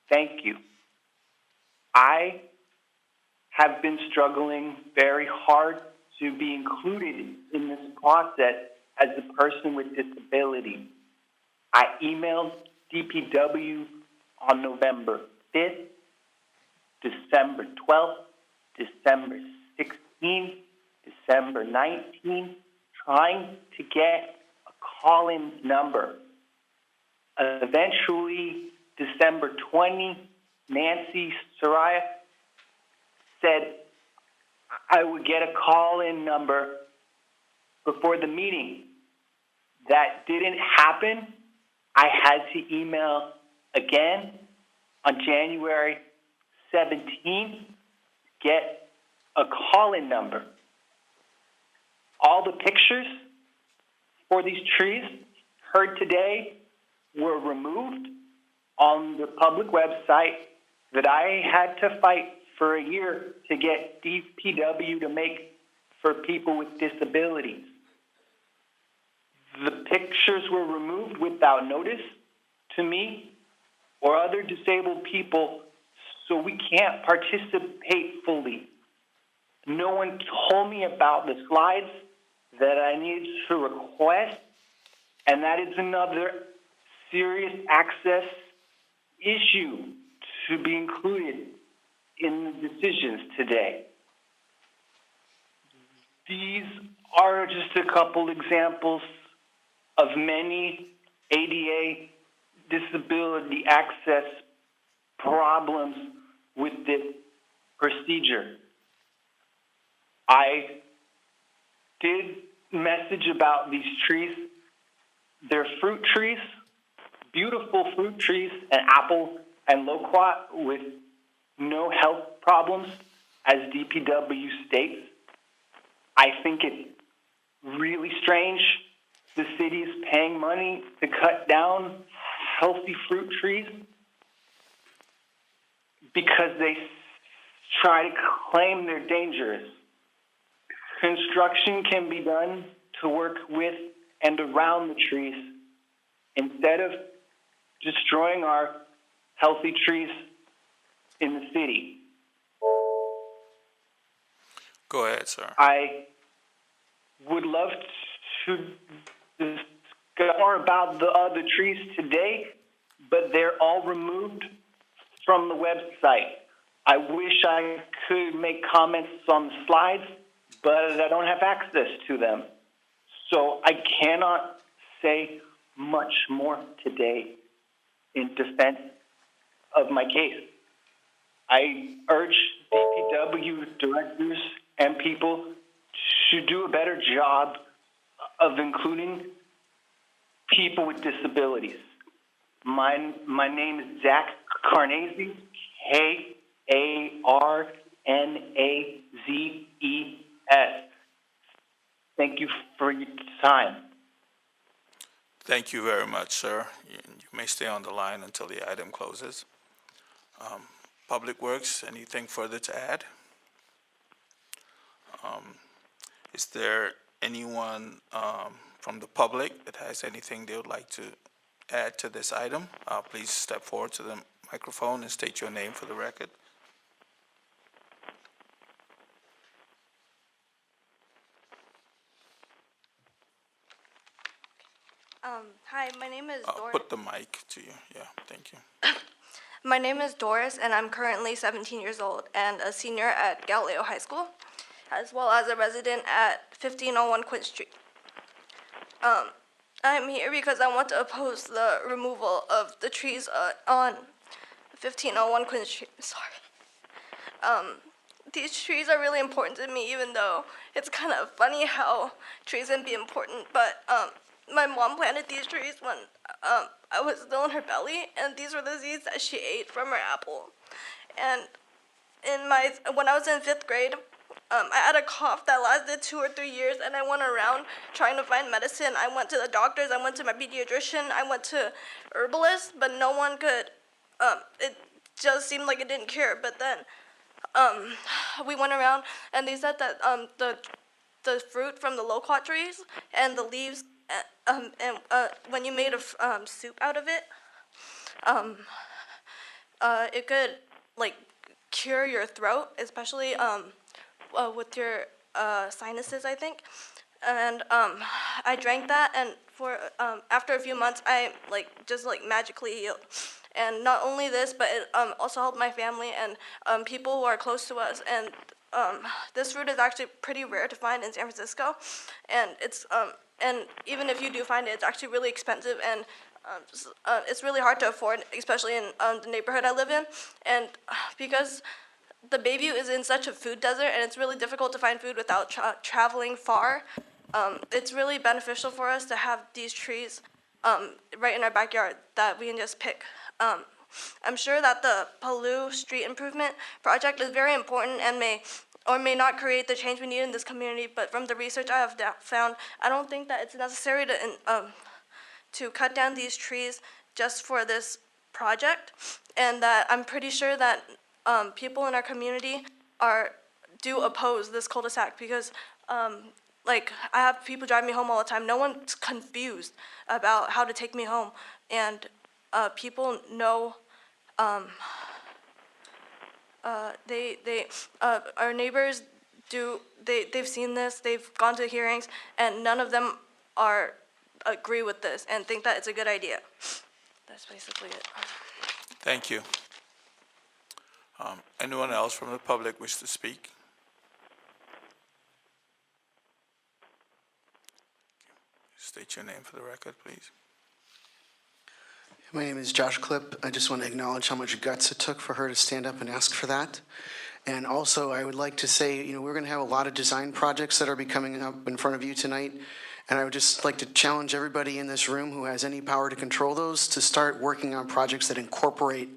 Thank you. I have been struggling very hard to be included in this process as a person with disability. I emailed DPW on November 5th, December 12th, December 16th, December 19th, trying to get a call-in number. Eventually, December 20, Nancy Soraya said I would get a call-in number before the meeting. That didn't happen. I had to email again on January 17th, get a call-in number. All the pictures for these trees heard today were removed on the public website that I had to fight for a year to get DPW to make for people with disabilities. The pictures were removed without notice to me or other disabled people, so we can't participate fully. No one told me about the slides that I needed to request, and that is another serious access issue to be included in the decisions today. These are just a couple examples of many ADA disability access problems with this procedure. I did message about these trees. They're fruit trees, beautiful fruit trees, and apple and loquat with no health problems, as DPW states. I think it's really strange the city is paying money to cut down healthy fruit trees because they try to claim they're dangerous. Construction can be done to work with and around the trees instead of destroying our healthy trees in the city. Go ahead, sir. I would love to discuss more about the other trees today, but they're all removed from the website. I wish I could make comments on the slides, but I don't have access to them. So I cannot say much more today in defense of my case. I urge DPW directors and people to do a better job of including people with disabilities. My name is Zach Carnazes, Karnazes. Thank you for your time. Thank you very much, sir. You may stay on the line until the item closes. Public Works, anything further to add? Is there anyone from the public that has anything they would like to add to this item? Please step forward to the microphone and state your name for the record. Hi, my name is Doris. Put the mic to you. Yeah, thank you. My name is Doris, and I'm currently 17 years old and a senior at Galileo High School, as well as a resident at 1501 Quinn Street. I'm here because I want to oppose the removal of the trees on 1501 Quinn Street. Sorry. These trees are really important to me, even though it's kind of funny how trees can be important, but my mom planted these trees when I was still in her belly, and these were the seeds that she ate from her apple. And when I was in 5th grade, I had a cough that lasted 2 or 3 years, and I went around trying to find medicine. I went to the doctors, I went to my pediatrician, I went to herbalists, but no one could. It just seemed like it didn't cure. But then we went around, and they said that the fruit from the loquat trees and the leaves, when you made a soup out of it, it could like cure your throat, especially with your sinuses, I think. And I drank that, and for after a few months, I just magically healed. And not only this, but it also helped my family and people who are close to us. And this fruit is actually pretty rare to find in San Francisco, and and even if you do find it, it's actually really expensive, and it's really hard to afford, especially in the neighborhood I live in. And because the Bayview is in such a food desert, and it's really difficult to find food without traveling far. It's really beneficial for us to have these trees right in our backyard that we can just pick. I'm sure that the Palu Street Improvement Project is very important and may or may not create the change we need in this community, but from the research I have found, I don't think that it's necessary to cut down these trees just for this project, and that I'm pretty sure that people in our community do oppose this cul-de-sac because I have people drive me home all the time. No one's confused about how to take me home, and people know. Our neighbors they've seen this. They've gone to hearings, and none of them agree with this and think that it's a good idea. That's basically it. Thank you. Anyone else from the public wish to speak? State your name for the record, please. My name is Josh Klipp. I just want to acknowledge how much guts it took for her to stand up and ask for that. And also, I would like to say, we're going to have a lot of design projects that are coming up in front of you tonight. And I would just like to challenge everybody in this room who has any power to control those to start working on projects that incorporate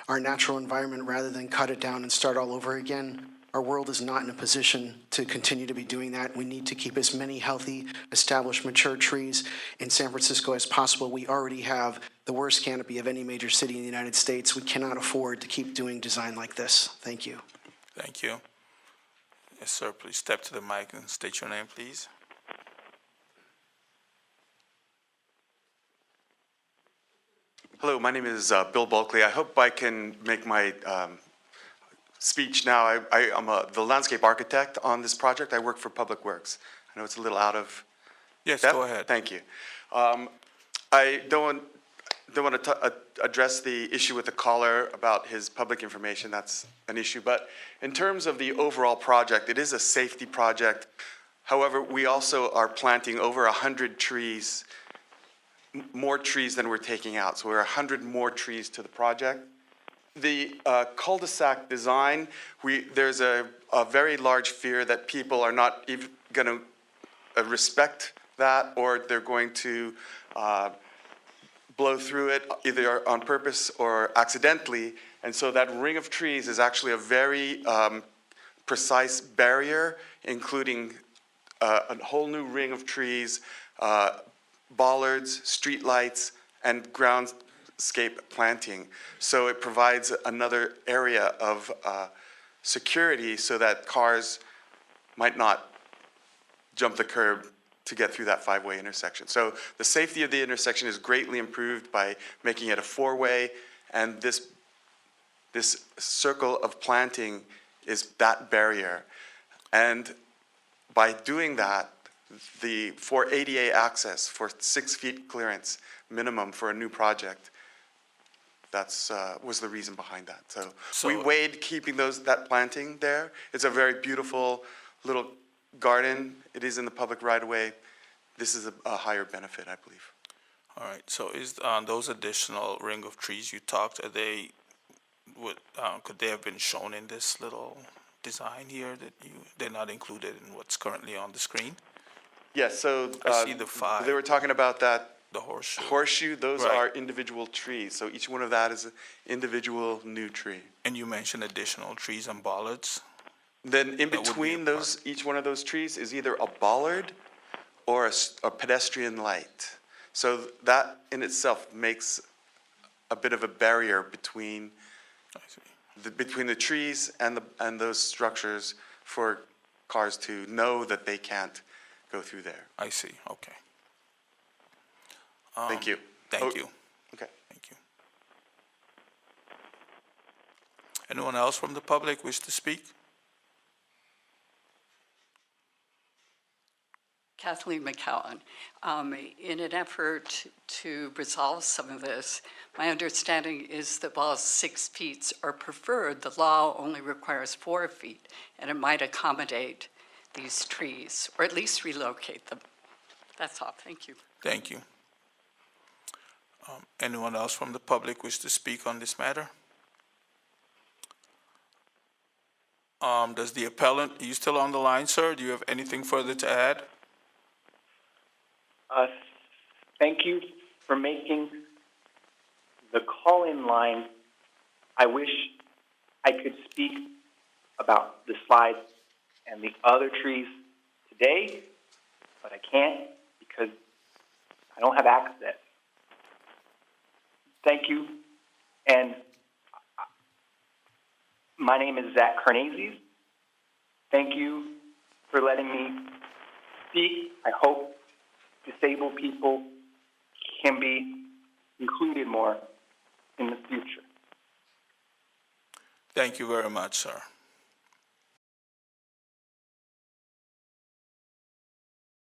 our natural environment rather than cut it down and start all over again. Our world is not in a position to continue to be doing that. We need to keep as many healthy, established, mature trees in San Francisco as possible. We already have the worst canopy of any major city in the United States. We cannot afford to keep doing design like this. Thank you. Thank you. Yes, sir. Please step to the mic and state your name, please. Hello, my name is Bill Bulkley. I hope I can make my speech now. I'm the landscape architect on this project. I work for Public Works. I know it's a little out of Yes, depth. go ahead. Thank you. I don't want to address the issue with the caller about his public information. That's an issue. But in terms of the overall project, it is a safety project. However, we also are planting over 100 trees, more trees than we're taking out. So we're 100 more trees to the project. The cul-de-sac design, there's a very large fear that people are not even going to respect that, or they're going to blow through it either on purpose or accidentally. And so that ring of trees is actually a very precise barrier, including a whole new ring of trees, bollards, street lights, and groundscape planting. So it provides another area of security so that cars might not jump the curb to get through that five-way intersection. So the safety of the intersection is greatly improved by making it a four-way, and this circle of planting is that barrier. And by doing that, for ADA access, for 6 feet clearance minimum for a new project, that's was the reason behind that. So we weighed keeping that planting there. It's a very beautiful little garden. It is in the public right-of-way. This is a higher benefit, I believe. All right. So is those additional ring of trees you talked, could they have been shown in this little design here that they're not included in what's currently on the screen? Yes, so I see the 5. They were talking about that The horseshoe. horseshoe. Those Right. are individual trees. So each one of that is an individual new tree. And you mentioned additional trees and bollards. Then in That would be between a those, each one of those trees is either a bollard or a pedestrian light. So that in itself makes a bit of a barrier between I see. between the trees and those structures for cars to know that they can't go through there. I see. Okay. Thank you. Thank you. Okay. Thank you. Anyone else from the public wish to speak? Kathleen McCowan. In an effort to resolve some of this, my understanding is that while 6 feet are preferred, the law only requires 4 feet, and it might accommodate these trees, or at least relocate them. That's all. Thank you. Thank you. Anyone else from the public wish to speak on this matter? Does the appellant, are you still on the line, sir? Do you have anything further to add? Thank you for making the call-in line. I wish I could speak about the slides and the other trees today, but I can't because I don't have access. Thank you. And my name is Zach Carnazes. Thank you for letting me speak. I hope disabled people can be included more in the future. Thank you very much, sir.